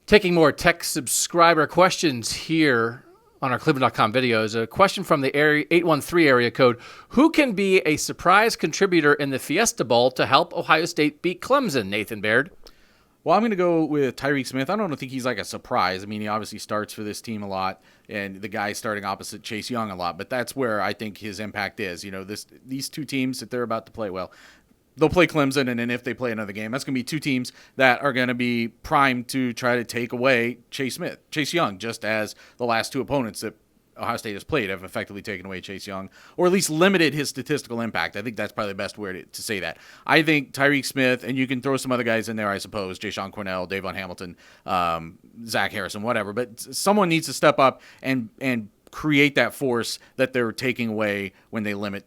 Taking more tech subscriber questions here on our cleveland.com videos. A question from the area 813 area code. Who can be a surprise contributor in the Fiesta Bowl to help Ohio State beat Clemson, Nathan Baird? Well, I'm going to go with Tyreke Smith. I don't think he's like a surprise. I mean, he obviously starts for this team a lot, and the guy starting opposite Chase Young a lot. But that's where I think his impact is. You know, these two teams that they're about to play, well, they'll play Clemson, and then if they play another game, that's going to be two teams that are going to be primed to try to take away Chase Young, just as the last two opponents that Ohio State has played have effectively taken away Chase Young, or at least limited his statistical impact. I think that's probably the best way to say that. I think Tyreke Smith, and you can throw some other guys in there, I suppose, Ja'Shawn Cornell, Davon Hamilton, Zach Harrison, whatever, but someone needs to step up and create that force that they're taking away when they limit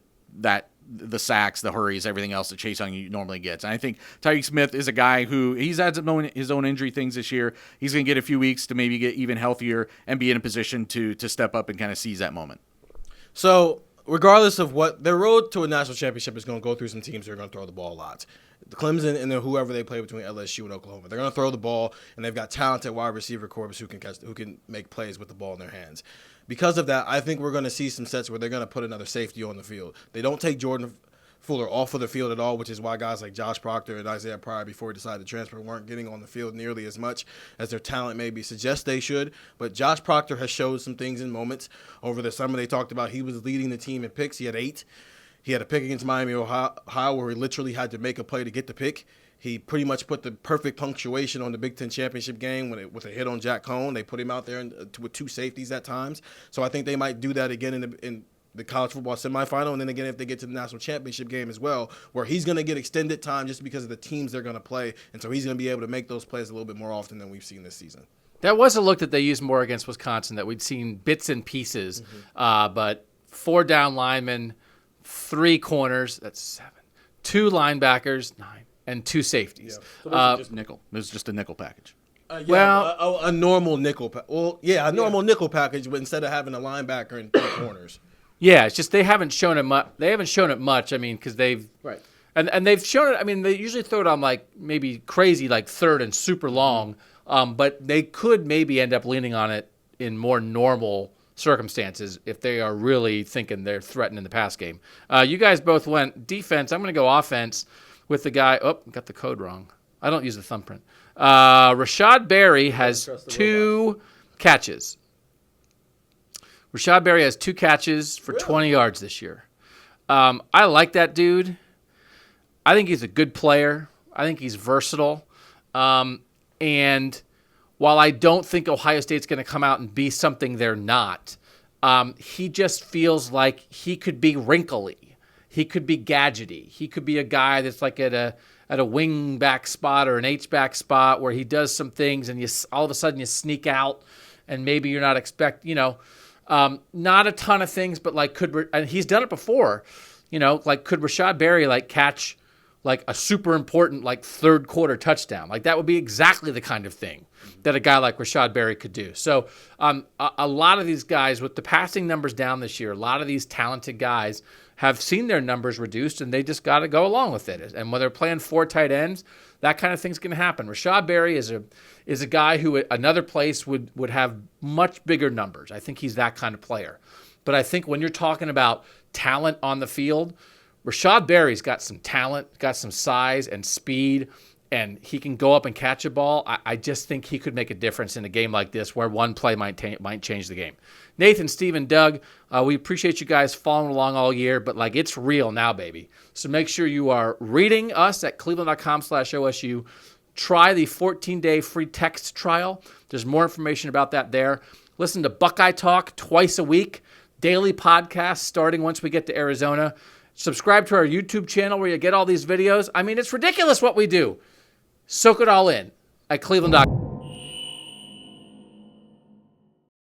the sacks, the hurries, everything else that Chase Young normally gets. And I think Tyreke Smith is a guy who he's had his own injury things this year. He's going to get a few weeks to maybe get even healthier and be in a position to step up and kind of seize that moment. So regardless of what, their road to a national championship is going to go through some teams that are going to throw the ball a lot. The Clemson and then whoever they play between LSU and Oklahoma, they're going to throw the ball, and they've got talented wide receiver corps who can make plays with the ball in their hands. Because of that, I think we're going to see some sets where they're going to put another safety on the field. They don't take Jordan Fuller off of the field at all, which is why guys like Josh Proctor and Isaiah Pryor, before he decided to transfer, weren't getting on the field nearly as much as their talent maybe suggests they should. But Josh Proctor has showed some things in moments. Over the summer, they talked about he was leading the team in picks. He had 8. He had a pick against Miami, Ohio, where he literally had to make a play to get the pick. He pretty much put the perfect punctuation on the Big Ten championship game with a hit on Jack Cohn. They put him out there with 2 safeties at times. So I think they might do that again in the college football semifinal, and then again if they get to the national championship game as well, where he's going to get extended time just because of the teams they're going to play. And so he's going to be able to make those plays a little bit more often than we've seen this season. That was a look that they used more against Wisconsin, that we'd seen bits and pieces, but 4 down linemen, 3 corners, that's 7, 2 linebackers, 9. And 2 safeties. Yeah. So just nickel. It was just a nickel package. A normal nickel. Normal nickel package, but instead of having a linebacker and 3 corners. Yeah, it's just they haven't shown it much. They haven't shown it much. I mean, because they've and they've shown it. I mean, they usually throw it on like maybe crazy, like third and super long. But they could maybe end up leaning on it in more normal circumstances if they are really thinking they're threatening the pass game. You guys both went defense. I'm going to go offense. With the guy, got the code wrong. I don't use the thumbprint. Rashad Barry has 2 catches. Rashad Barry has 2 catches for 20 yards this year. I like that dude. I think he's a good player. I think he's versatile. And while I don't think Ohio State's going to come out and be something they're not, he just feels like he could be wrinkly. He could be gadgety. He could be a guy that's like at a wing back spot or an H-back spot where he does some things and all of a sudden you sneak out and maybe you're not not a ton of things, but like and he's done it before, like could Rashad Barry like catch like a super important like 3rd quarter touchdown? Like that would be exactly the kind of thing that a guy like Rashad Barry could do. So a lot of these guys with the passing numbers down this year, a lot of these talented guys have seen their numbers reduced, and they just got to go along with it. And when they're playing 4 tight ends, that kind of thing's going to happen. Rashad Barry is a guy who at another place would have much bigger numbers. I think he's that kind of player. But I think when you're talking about talent on the field, Rashad Barry's got some talent, got some size and speed, and he can go up and catch a ball. I just think he could make a difference in a game like this where one play might change the game. Nathan, Stephen, Doug, we appreciate you guys following along all year, but like it's real now, baby. So make sure you are reading us at cleveland.com/OSU. Try the 14-day free text trial. There's more information about that there. Listen to Buckeye Talk twice a week, daily podcasts starting once we get to Arizona. Subscribe to our YouTube channel where you get all these videos. I mean, it's ridiculous what we do. Soak it all in at cleveland.com.